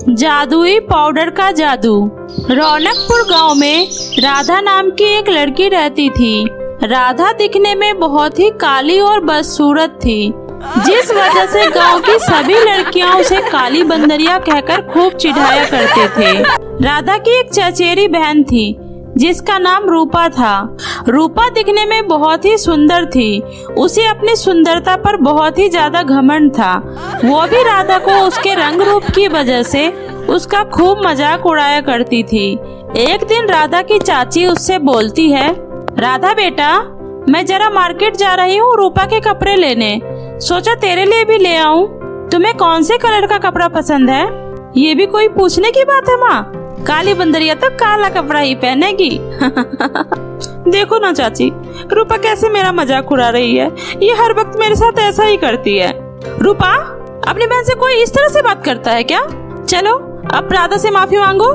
जादुई पाउडर का जादू। रौनकपुर गांव में राधा नाम की एक लड़की रहती थी। राधा दिखने में बहुत ही काली और बदसूरत थी, जिस वजह से गांव की सभी लड़कियां उसे काली बंदरिया कहकर खूब चिढ़ाया करते थे। राधा की एक चचेरी बहन थी जिसका नाम रूपा था। रूपा दिखने में बहुत ही सुंदर थी। उसे अपनी सुंदरता पर बहुत ही ज्यादा घमंड था। वो भी राधा को उसके रंग रूप की वजह से उसका खूब मजाक उड़ाया करती थी। एक दिन राधा की चाची उससे बोलती है, राधा बेटा, मैं जरा मार्केट जा रही हूँ रूपा के कपड़े लेने, सोचा तेरे लिए भी ले आऊं। तुम्हें कौन से कलर का कपड़ा पसंद है? ये भी कोई पूछने की बात है माँ, काली बंदरिया तो काला कपड़ा ही पहनेगी। देखो ना चाची, रूपा कैसे मेरा मजाक उड़ा रही है। ये हर वक्त मेरे साथ ऐसा ही करती है। रूपा, अपनी बहन से कोई इस तरह से बात करता है क्या? चलो अब राधा से माफी मांगो।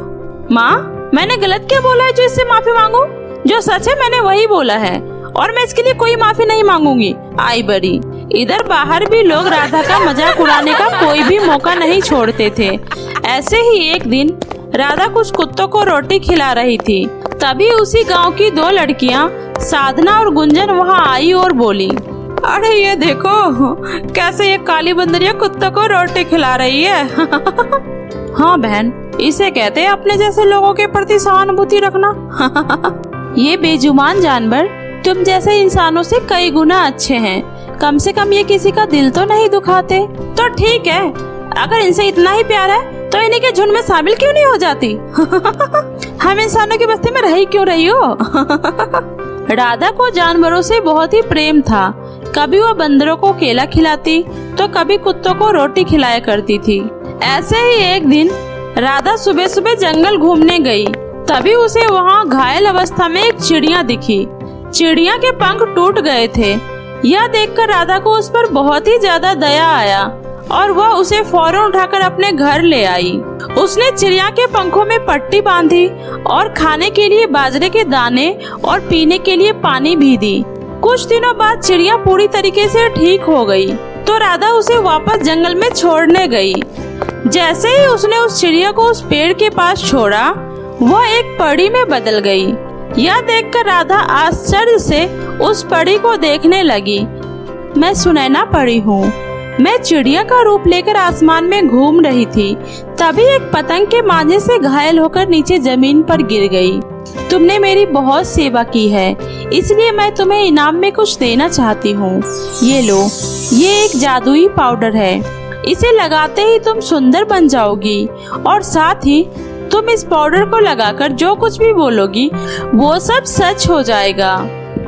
माँ, मैंने गलत क्या बोला है जो इससे माफी मांगू? जो सच है मैंने वही बोला है और मैं इसके लिए कोई माफी नहीं मांगूंगी। आई बड़ी। इधर बाहर भी लोग राधा का मजाक उड़ाने का कोई भी मौका नहीं छोड़ते थे। ऐसे ही एक दिन राधा कुछ कुत्तों को रोटी खिला रही थी। तभी उसी गांव की दो लड़कियां साधना और गुंजन वहां आई और बोली, अरे ये देखो कैसे ये काली बंदरिया कुत्तों को रोटी खिला रही है। हाँ बहन, इसे कहते हैं अपने जैसे लोगों के प्रति सहानुभूति रखना। ये बेजुबान जानवर तुम जैसे इंसानों से कई गुना अच्छे हैं। कम से कम ये किसी का दिल तो नहीं दुखाते। तो ठीक है, अगर इनसे इतना ही प्यार है तो इन्हीं के झुंड में शामिल क्यों नहीं हो जाती? हम इंसानों की बस्ती में रही क्यों रही हो? राधा को जानवरों से बहुत ही प्रेम था। कभी वो बंदरों को केला खिलाती तो कभी कुत्तों को रोटी खिलाया करती थी। ऐसे ही एक दिन राधा सुबह सुबह जंगल घूमने गई। तभी उसे वहाँ घायल अवस्था में एक चिड़िया दिखी। चिड़िया के पंख टूट गए थे। यह देखकर राधा को उस पर बहुत ही ज्यादा दया आया और वह उसे फौरन उठाकर अपने घर ले आई। उसने चिड़िया के पंखों में पट्टी बांधी और खाने के लिए बाजरे के दाने और पीने के लिए पानी भी दी। कुछ दिनों बाद चिड़िया पूरी तरीके से ठीक हो गई तो राधा उसे वापस जंगल में छोड़ने गई। जैसे ही उसने उस चिड़िया को उस पेड़ के पास छोड़ा, वह एक परी में बदल गई। यह देखकर राधा आश्चर्य से उस परी को देखने लगी। मैं सुनैना परी हूँ। मैं चिड़िया का रूप लेकर आसमान में घूम रही थी। तभी एक पतंग के मांझे से घायल होकर नीचे जमीन पर गिर गई। तुमने मेरी बहुत सेवा की है, इसलिए मैं तुम्हें इनाम में कुछ देना चाहती हूँ। ये लो, ये एक जादुई पाउडर है। इसे लगाते ही तुम सुंदर बन जाओगी और साथ ही तुम इस पाउडर को लगाकर जो कुछ भी बोलोगी वो सब सच हो जाएगा।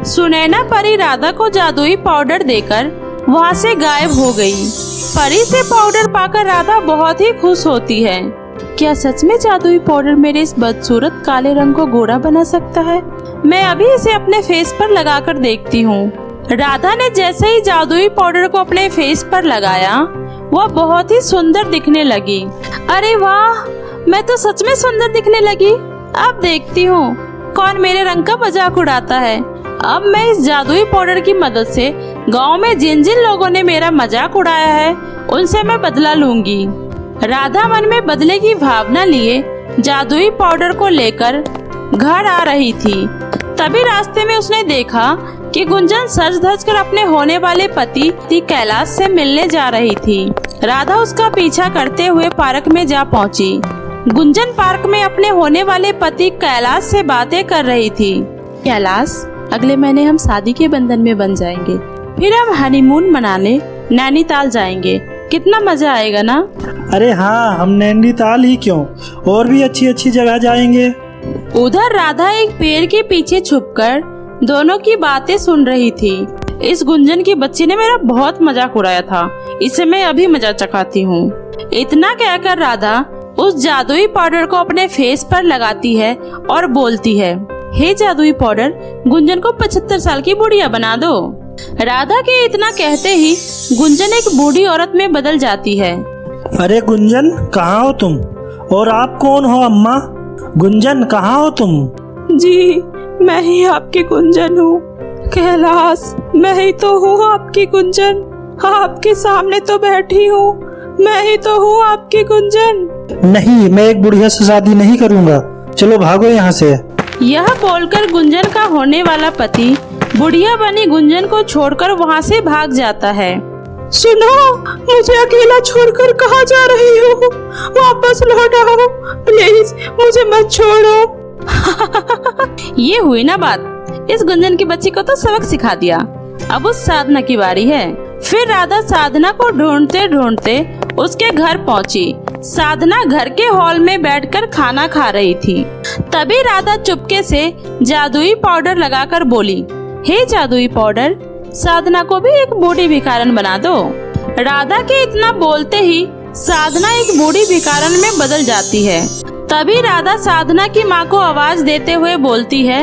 सुनैना परी राधा को जादुई पाउडर देकर वहाँ से गायब हो गई। परी से पाउडर पाकर राधा बहुत ही खुश होती है। क्या सच में जादुई पाउडर मेरे इस बदसूरत काले रंग को गोरा बना सकता है? मैं अभी इसे अपने फेस पर लगाकर देखती हूँ। राधा ने जैसे ही जादुई पाउडर को अपने फेस पर लगाया, वह बहुत ही सुंदर दिखने लगी। अरे वाह, मैं तो सच में सुंदर दिखने लगी। अब देखती हूँ कौन मेरे रंग का मजाक उड़ाता है। अब मैं इस जादुई पाउडर की मदद से गांव में जिन जिन लोगों ने मेरा मजाक उड़ाया है उनसे मैं बदला लूंगी। राधा मन में बदले की भावना लिए जादुई पाउडर को लेकर घर आ रही थी। तभी रास्ते में उसने देखा कि गुंजन सज धज कर अपने होने वाले पति कैलाश से मिलने जा रही थी। राधा उसका पीछा करते हुए पार्क में जा पहुंची। गुंजन पार्क में अपने होने वाले पति कैलाश से बातें कर रही थी। कैलाश, अगले महीने हम शादी के बंधन में बन जाएंगे। फिर हम हनीमून मनाने नैनीताल जाएंगे। कितना मजा आएगा ना? अरे हाँ, हम नैनीताल ही क्यों, और भी अच्छी अच्छी जगह जाएंगे। उधर राधा एक पेड़ के पीछे छुपकर दोनों की बातें सुन रही थी। इस गुंजन की बच्ची ने मेरा बहुत मजाक उड़ाया था, इसे मैं अभी मजा चखाती हूँ। इतना कहकर राधा उस जादुई पाउडर को अपने फेस पर लगाती है और बोलती है, हे जादुई पाउडर, गुंजन को 75 साल की बुढ़िया बना दो। राधा के इतना कहते ही गुंजन एक बूढ़ी औरत में बदल जाती है। अरे गुंजन, कहाँ हो तुम? और आप कौन हो अम्मा? गुंजन, कहाँ हो तुम? जी, मैं ही आपकी गुंजन हूँ। कैलाश, मैं ही तो हूँ आपकी गुंजन। आपके सामने तो बैठी हूँ। मैं ही तो हूँ आपकी गुंजन। नहीं, मैं एक बुढ़िया से शादी नहीं करूँगा। चलो भागो यहाँ से। यह बोलकर गुंजन का होने वाला पति बुढ़िया बनी गुंजन को छोड़कर वहाँ से भाग जाता है। सुनो, मुझे अकेला छोड़कर कहाँ जा रही हो? वापस लौट आओ प्लीज, मुझे मत छोड़ो। ये हुई ना बात। इस गुंजन की बच्ची को तो सबक सिखा दिया। अब उस साधना की बारी है। फिर राधा साधना को ढूंढते ढूंढते उसके घर पहुंची। साधना घर के हॉल में बैठकर खाना खा रही थी। तभी राधा चुपके से जादुई पाउडर लगाकर बोली, हे जादुई पाउडर, साधना को भी एक बूढ़ी भिखारन बना दो। राधा के इतना बोलते ही साधना एक बूढ़ी भिखारन में बदल जाती है। तभी राधा साधना की माँ को आवाज देते हुए बोलती है,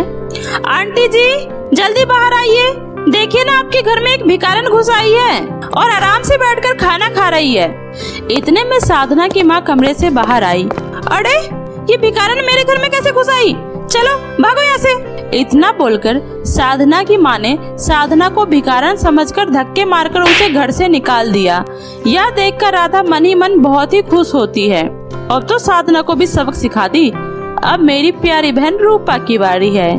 आंटी जी जल्दी बाहर आइए, देखिए ना आपके घर में एक भिखारन घुस आई है और आराम से बैठकर खाना खा रही है। इतने में साधना की माँ कमरे से बाहर आई। अरे ये भिखारन मेरे घर में कैसे घुस आई? चलो भागो यहाँ से। इतना बोलकर साधना की माँ ने साधना को भिखारन समझकर धक्के मारकर उसे घर से निकाल दिया। यह देखकर राधा मन ही मन बहुत ही खुश होती है। अब तो साधना को भी सबक सिखा दी। अब मेरी प्यारी बहन रूपा की बारी है।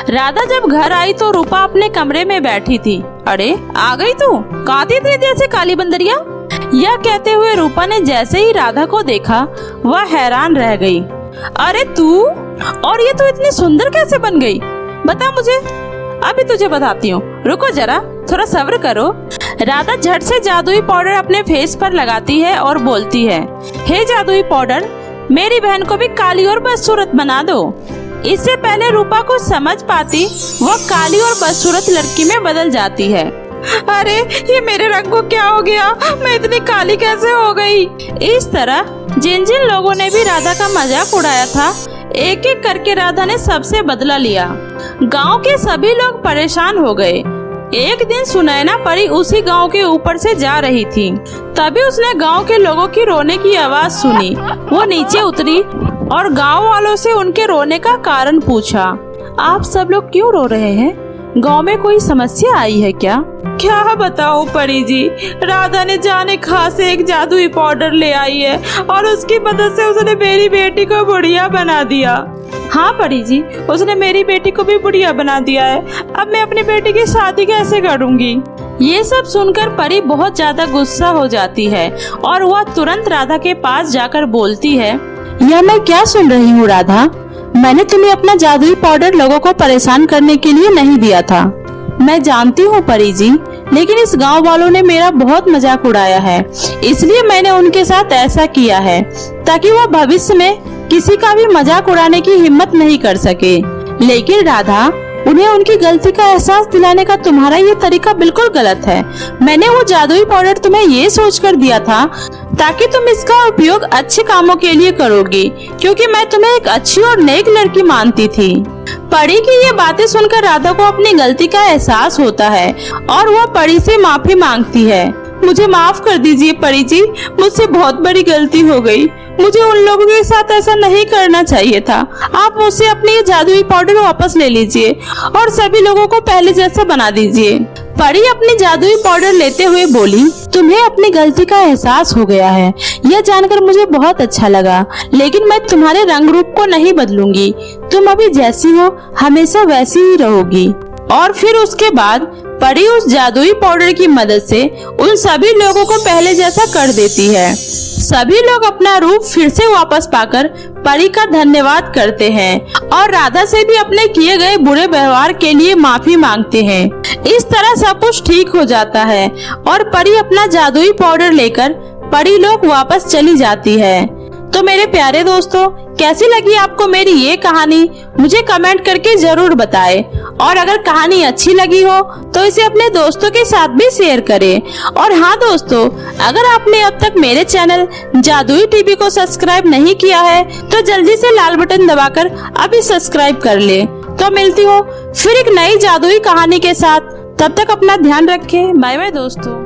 राधा जब घर आई तो रूपा अपने कमरे में बैठी थी। अरे आ गई तू, कहाँ थी इतनी देर से काली बंदरिया? यह कहते हुए रूपा ने जैसे ही राधा को देखा वह हैरान रह गई। अरे तू, और ये तो इतनी सुंदर कैसे बन गई? बता मुझे। अभी तुझे बताती हूँ, रुको जरा, थोड़ा सब्र करो। राधा झट से जादुई पाउडर अपने फेस पर लगाती है और बोलती है, हे जादुई पाउडर, मेरी बहन को भी काली और बदसूरत बना दो। इससे पहले रूपा को समझ पाती वह काली और बदसूरत लड़की में बदल जाती है। अरे ये मेरे रंग को क्या हो गया? मैं इतनी काली कैसे हो गई? इस तरह जिन जिन लोगों ने भी राधा का मजाक उड़ाया था, एक एक करके राधा ने सबसे बदला लिया। गांव के सभी लोग परेशान हो गए। एक दिन सुनैना परी उसी गांव के ऊपर से जा रही थी। तभी उसने गांव के लोगों की रोने की आवाज सुनी। वो नीचे उतरी और गांव वालों से उनके रोने का कारण पूछा। आप सब लोग क्यों रो रहे हैं? गांव में कोई समस्या आई है क्या? क्या बताओ परी जी, राधा ने जाने कहां से एक जादुई पाउडर ले आई है और उसकी मदद से उसने मेरी बेटी को बुढ़िया बना दिया। हाँ परी जी, उसने मेरी बेटी को भी बुढ़िया बना दिया है। अब मैं अपनी बेटी की शादी कैसे करूँगी? ये सब सुनकर परी बहुत ज्यादा गुस्सा हो जाती है और वह तुरंत राधा के पास जाकर बोलती है, यह मैं क्या सुन रही हूँ राधा? मैंने तुम्हें अपना जादुई पाउडर लोगों को परेशान करने के लिए नहीं दिया था। मैं जानती हूँ परी जी, लेकिन इस गांव वालों ने मेरा बहुत मजाक उड़ाया है, इसलिए मैंने उनके साथ ऐसा किया है ताकि वो भविष्य में किसी का भी मजाक उड़ाने की हिम्मत नहीं कर सके। लेकिन राधा, उन्हें उनकी गलती का एहसास दिलाने का तुम्हारा ये तरीका बिल्कुल गलत है। मैंने वो जादुई पाउडर तुम्हें ये सोचकर दिया था ताकि तुम इसका उपयोग अच्छे कामों के लिए करोगी, क्योंकि मैं तुम्हें एक अच्छी और नेक लड़की मानती थी। परी की ये बातें सुनकर राधा को अपनी गलती का एहसास होता है और वह परी से माफी मांगती है। मुझे माफ कर दीजिए परी जी, मुझसे बहुत बड़ी गलती हो गई। मुझे उन लोगों के साथ ऐसा नहीं करना चाहिए था। आप मुझसे अपनी ये जादुई पाउडर वापस ले लीजिए और सभी लोगों को पहले जैसा बना दीजिए। परी अपनी जादुई पाउडर लेते हुए बोली, तुम्हें अपनी गलती का एहसास हो गया है, यह जानकर मुझे बहुत अच्छा लगा, लेकिन मैं तुम्हारे रंग रूप को नहीं बदलूंगी। तुम अभी जैसी हो हमेशा वैसी ही रहोगी। और फिर उसके बाद परी उस जादुई पाउडर की मदद से उन सभी लोगों को पहले जैसा कर देती है। सभी लोग अपना रूप फिर से वापस पाकर परी का धन्यवाद करते हैं और राधा से भी अपने किए गए बुरे व्यवहार के लिए माफी मांगते हैं। इस तरह सब कुछ ठीक हो जाता है और परी अपना जादुई पाउडर लेकर परी लोग वापस चली जाती है। तो मेरे प्यारे दोस्तों, कैसी लगी आपको मेरी ये कहानी? मुझे कमेंट करके जरूर बताएं। और अगर कहानी अच्छी लगी हो तो इसे अपने दोस्तों के साथ भी शेयर करें। और हाँ दोस्तों, अगर आपने अब तक मेरे चैनल जादुई टीवी को सब्सक्राइब नहीं किया है तो जल्दी से लाल बटन दबाकर अभी सब्सक्राइब कर ले। तो मिलती हूँ फिर एक नई जादुई कहानी के साथ। तब तक अपना ध्यान रखें। बाय बाय दोस्तों।